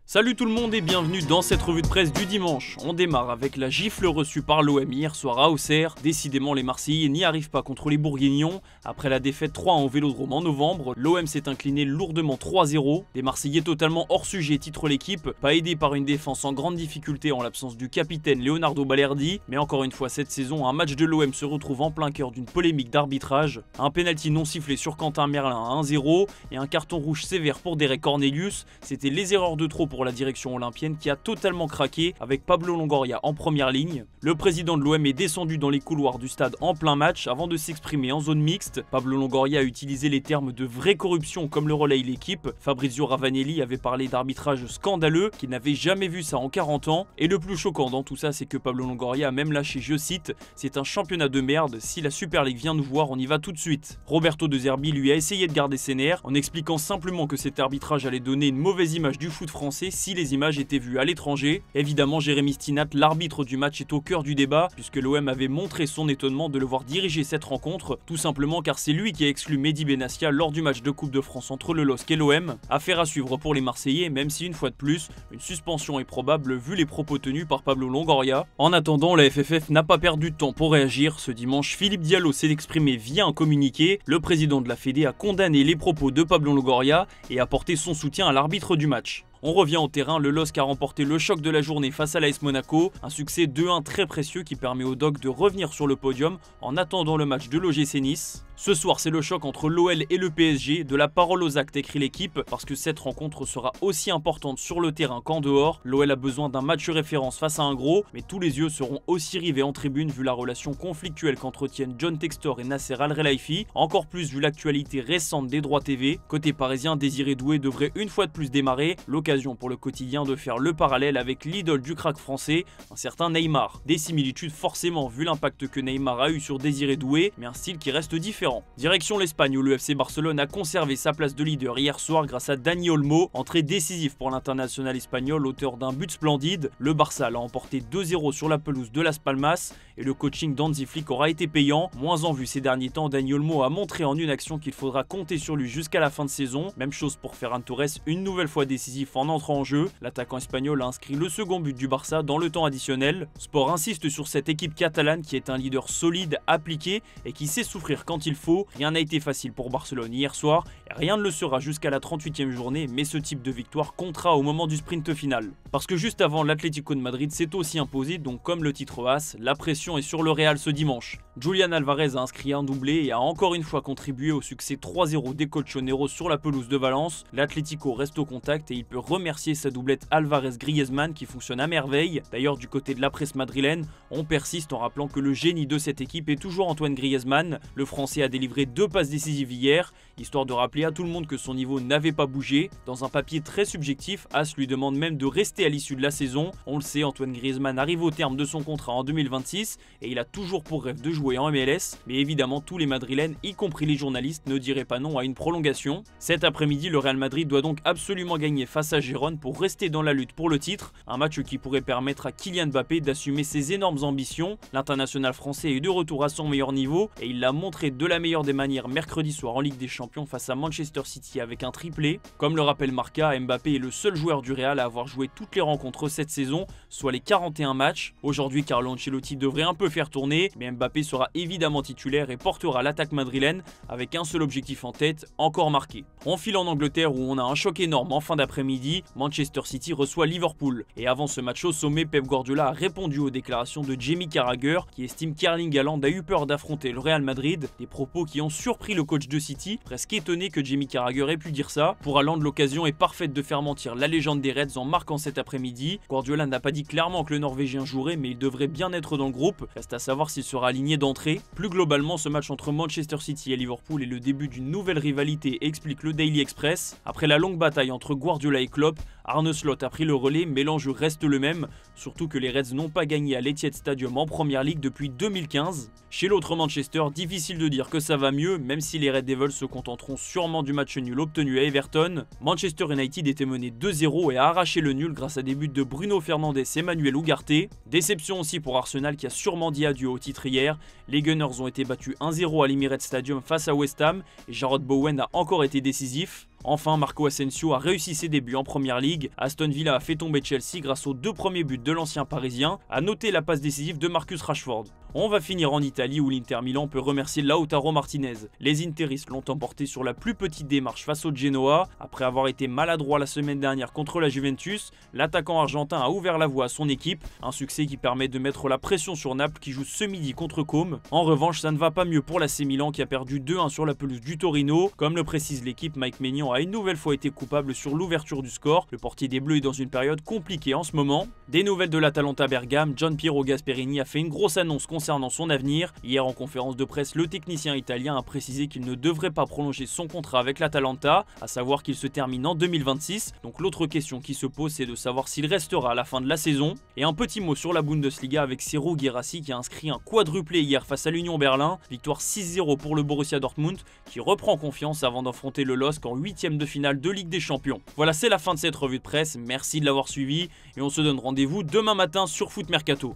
Salut tout le monde et bienvenue dans cette revue de presse du dimanche. On démarre avec la gifle reçue par l'OM hier soir à Auxerre. Décidément les Marseillais n'y arrivent pas contre les Bourguignons. Après la défaite 3-1 au Vélodrome en novembre, l'OM s'est incliné lourdement 3-0. Des Marseillais totalement hors sujet titre l'équipe, pas aidé par une défense en grande difficulté en l'absence du capitaine Leonardo Balerdi. Mais encore une fois cette saison, un match de l'OM se retrouve en plein cœur d'une polémique d'arbitrage. Un pénalty non sifflé sur Quentin Merlin à 1-0 et un carton rouge sévère pour Derek Cornelius. C'était les erreurs de trop pour la direction olympienne qui a totalement craqué avec Pablo Longoria en première ligne. Le président de l'OM est descendu dans les couloirs du stade en plein match avant de s'exprimer en zone mixte. Pablo Longoria a utilisé les termes de vraie corruption comme le relaye l'équipe. Fabrizio Ravanelli avait parlé d'arbitrage scandaleux, qu'il n'avait jamais vu ça en 40 ans. Et le plus choquant dans tout ça, c'est que Pablo Longoria a même lâché, je cite, « C'est un championnat de merde, si la Super League vient nous voir, on y va tout de suite ». Roberto De Zerbi lui a essayé de garder ses nerfs en expliquant simplement que cet arbitrage allait donner une mauvaise image du foot français si les images étaient vues à l'étranger. Évidemment, Jérémy Stinat, l'arbitre du match, est au cœur du débat puisque l'OM avait montré son étonnement de le voir diriger cette rencontre, tout simplement car c'est lui qui a exclu Mehdi Benassia lors du match de Coupe de France entre le LOSC et l'OM. Affaire à suivre pour les Marseillais, même si une fois de plus, une suspension est probable vu les propos tenus par Pablo Longoria. En attendant, la FFF n'a pas perdu de temps pour réagir. Ce dimanche, Philippe Diallo s'est exprimé via un communiqué. Le président de la Fédé a condamné les propos de Pablo Longoria et a apporté son soutien à l'arbitre du match. On revient au terrain, le LOSC a remporté le choc de la journée face à l'AS Monaco, un succès 2-1 très précieux qui permet aux Dogs de revenir sur le podium en attendant le match de l'OGC Nice. Ce soir, c'est le choc entre l'OL et le PSG, de la parole aux actes écrit l'équipe, parce que cette rencontre sera aussi importante sur le terrain qu'en dehors. L'OL a besoin d'un match référence face à un gros, mais tous les yeux seront aussi rivés en tribune vu la relation conflictuelle qu'entretiennent John Textor et Nasser Al-Khelaifi, encore plus vu l'actualité récente des droits TV. Côté parisien, Désiré Doué devrait une fois de plus démarrer, l'occasion pour le quotidien de faire le parallèle avec l'idole du crack français, un certain Neymar. Des similitudes forcément vu l'impact que Neymar a eu sur Désiré Doué, mais un style qui reste différent. Direction l'Espagne où le FC Barcelone a conservé sa place de leader hier soir grâce à Dani Olmo, entrée décisive pour l'international espagnol, auteur d'un but splendide. Le Barça l'a emporté 2-0 sur la pelouse de Las Palmas et le coaching d'Hansi Flick aura été payant. Moins en vue ces derniers temps, Dani Olmo a montré en une action qu'il faudra compter sur lui jusqu'à la fin de saison. Même chose pour Ferran Torres, une nouvelle fois décisif en entrant en jeu. L'attaquant espagnol a inscrit le second but du Barça dans le temps additionnel. Sport insiste sur cette équipe catalane qui est un leader solide, appliqué et qui sait souffrir quand il faut. Rien n'a été facile pour Barcelone hier soir et rien ne le sera jusqu'à la 38e journée, mais ce type de victoire comptera au moment du sprint final. Parce que juste avant, l'Atlético de Madrid s'est aussi imposé, donc comme le titre As, la pression est sur le Real ce dimanche. Julián Alvarez a inscrit un doublé et a encore une fois contribué au succès 3-0 des Colchoneros sur la pelouse de Valence. L'Atlético reste au contact et il peut remercier sa doublette Alvarez-Griezmann qui fonctionne à merveille. D'ailleurs, du côté de la presse madrilène, on persiste en rappelant que le génie de cette équipe est toujours Antoine Griezmann. Le Français a délivré 2 passes décisives hier, histoire de rappeler à tout le monde que son niveau n'avait pas bougé. Dans un papier très subjectif, As lui demande même de rester à l'issue de la saison. On le sait, Antoine Griezmann arrive au terme de son contrat en 2026 et il a toujours pour rêve de jouer en MLS, mais évidemment tous les Madrilènes, y compris les journalistes, ne diraient pas non à une prolongation. Cet après-midi, le Real Madrid doit donc absolument gagner face à Gérone pour rester dans la lutte pour le titre, un match qui pourrait permettre à Kylian Mbappé d'assumer ses énormes ambitions. L'international français est de retour à son meilleur niveau et il l'a montré de la meilleure des manières mercredi soir en Ligue des Champions face à Manchester City avec un triplé. Comme le rappelle Marca, Mbappé est le seul joueur du Real à avoir joué toutes les rencontres cette saison, soit les 41 matchs. Aujourd'hui, Carlo Ancelotti devrait un peu faire tourner, mais Mbappé sera évidemment titulaire et portera l'attaque madrilène avec un seul objectif en tête, encore marqué. On file en Angleterre où on a un choc énorme en fin d'après-midi. Manchester City reçoit Liverpool. Et avant ce match au sommet, Pep Guardiola a répondu aux déclarations de Jamie Carragher qui estime qu'Erling Haaland a eu peur d'affronter le Real Madrid. Des propos qui ont surpris le coach de City, presque étonné que Jamie Carragher ait pu dire ça. Pour Haaland, l'occasion est parfaite de faire mentir la légende des Reds en marquant cet après-midi. Guardiola n'a pas dit clairement que le Norvégien jouerait, mais il devrait bien être dans le groupe. Reste à savoir s'il sera aligné d'entrée. Plus globalement, ce match entre Manchester City et Liverpool est le début d'une nouvelle rivalité, explique le Daily Express. Après la longue bataille entre Guardiola et Klopp, Arne Slot a pris le relais, mais l'enjeu reste le même, surtout que les Reds n'ont pas gagné à l'Etihad Stadium en Première Ligue depuis 2015. Chez l'autre Manchester, difficile de dire que ça va mieux, même si les Red Devils se contenteront sûrement du match nul obtenu à Everton. Manchester United était mené 2-0 et a arraché le nul grâce à des buts de Bruno Fernandes et Emmanuel Ugarte. Déception aussi pour Arsenal qui a sûrement dit adieu au titre hier. Les Gunners ont été battus 1-0 à l'Emirates Stadium face à West Ham et Jarrod Bowen a encore été décisif. Enfin, Marco Asensio a réussi ses débuts en première ligue. Aston Villa a fait tomber Chelsea grâce aux 2 premiers buts de l'ancien parisien. À noter la passe décisive de Marcus Rashford. On va finir en Italie où l'Inter Milan peut remercier Lautaro Martinez. Les Interistes l'ont emporté sur la plus petite démarche face au Genoa. Après avoir été maladroit la semaine dernière contre la Juventus, l'attaquant argentin a ouvert la voie à son équipe. Un succès qui permet de mettre la pression sur Naples qui joue ce midi contre Côme. En revanche, ça ne va pas mieux pour l'AC Milan qui a perdu 2-1 sur la pelouse du Torino. Comme le précise l'équipe, Mike Maignan a une nouvelle fois été coupable sur l'ouverture du score. Le portier des Bleus est dans une période compliquée en ce moment. Des nouvelles de l'Atalanta Bergame, Gianpiero Gasperini a fait une grosse annonce concernant son avenir. Hier en conférence de presse, le technicien italien a précisé qu'il ne devrait pas prolonger son contrat avec l'Atalanta, à savoir qu'il se termine en 2026. Donc l'autre question qui se pose, c'est de savoir s'il restera à la fin de la saison. Et un petit mot sur la Bundesliga avec Serhou Guirassy qui a inscrit un quadruplé hier face à l'Union Berlin. Victoire 6-0 pour le Borussia Dortmund qui reprend confiance avant d'affronter le LOSC en 8e de finale de Ligue des Champions. Voilà, c'est la fin de cette revue de presse. Merci de l'avoir suivi et on se donne rendez-vous demain matin sur Foot Mercato.